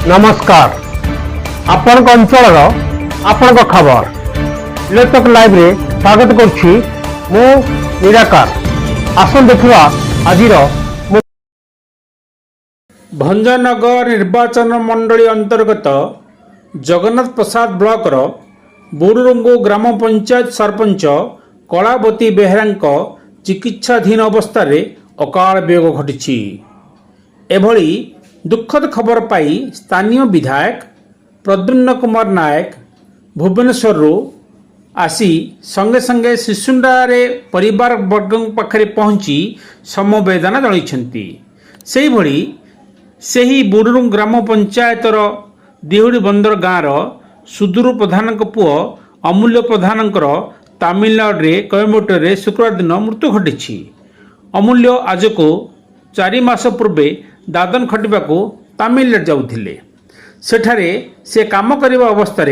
नमस्कार आपण अंचल आपण खबर लेटक लाइव रे स्वागत करुछि मु निराकार आसन देखिवा आजिर भंजनगर निर्वाचन मंडली अंतर्गत जगन्नाथ प्रसाद ब्लॉक बुरुरंगु ग्राम पंचायत सरपंच कलावती बेहेरा चिकित्साधीन अवस्था अकाल वियोग घटी एभली दुखद खबर पाई स्थानीय विधायक प्रद्युम्न कुमार नायक भुवनेश्वर आसी संगे संगे शिशुंडारे परिवार वर्ग पाखरे पहुंची समवेदना जणाइछन्ति। सेही भली सेही बुरुरंग ग्राम पंचायतर दिहुड़ी बंदर गाँवर सुदूर प्रधान पुओ अमूल्य प्रधान तामिलनाडु रे कोयम्बटूर रे शुक्रवार दिन मृत्यु घटी। अमूल्य आज को 4 मास पूर्वे दादन खटिबाकू तामिलनाडु जाउथिले। सेठारे से काम करिबा अवस्था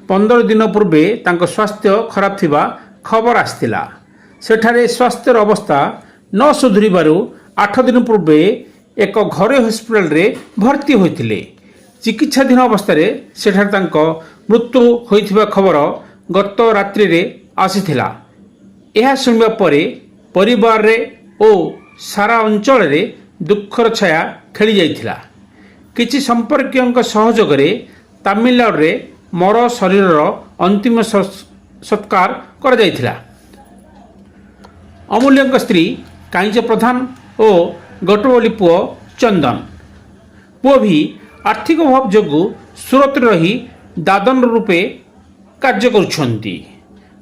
15 दिन पूर्वे तांको स्वास्थ्य खराब थिबा खबर आस्थिला। सेठारे स्वास्थ्यर अवस्था न सुधुरिबारु 8 दिन पूर्वे एक घरोई हॉस्पिटल रे भर्ती होइथिले। चिकित्साधीन अवस्था सेठारे तांको मृत्यु होइथिबा खबर गत रात्रि रे आसीथिला। यह सुनिबा परे परिवार रे ओ सारा अंचल रे दुखर छाया खेली जाइथिला। किछि संपर्कीय सहयोग रे तामिलनाडु रे मर शरीर अंतिम सत्कार कर जाइथिला। अमूल्य स्त्री कांच प्रधान और गटवली पुओ चंदन पुओ भी आर्थिक अभाव जोगु सूरत रही दादन रूपे कार्य करुछन्ति।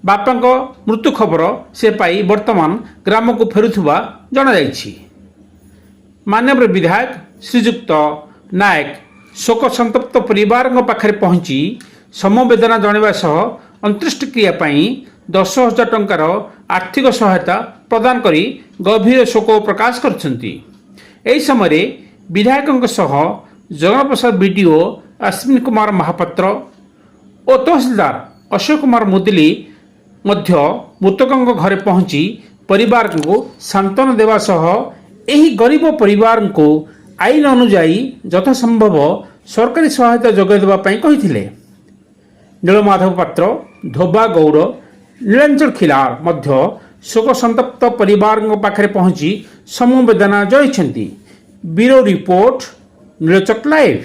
बापा मृत्यु खबर से पाई वर्तमान ग्राम को फेरुथुबा जणा जाइछि। माननीय विधायक श्रीजुक्त नायक शोक संतप्त परिवार पाखरे पहुंची समवेदना जणाइबा सह अंत्येष्टि क्रिया पाई 10,000 टंकार आर्थिक सहायता प्रदान करी गभीर शोक प्रकाश करछन्ति। एही समय विधायक सह जगन्नाथ प्रसाद बीडीओ अश्विनी कुमार महापात्र और तहसीलदार अशोक कुमार मुदली मध्य मृतकों घरे पहुंची परिवार को सांत्वना देवा सह एही गरीब परिवार को आईन अनुजाई यथासंभव सरकारी सहायता जोगाई देवा पई कहिथिले। नीलमाधव पात्र धोबा गौड़ नीलांचल खिलार मध्य शोक संतप्त परिवार पाखरे पहुंची समवेदना जणाइछन्ति। Bureau report Nilchak live.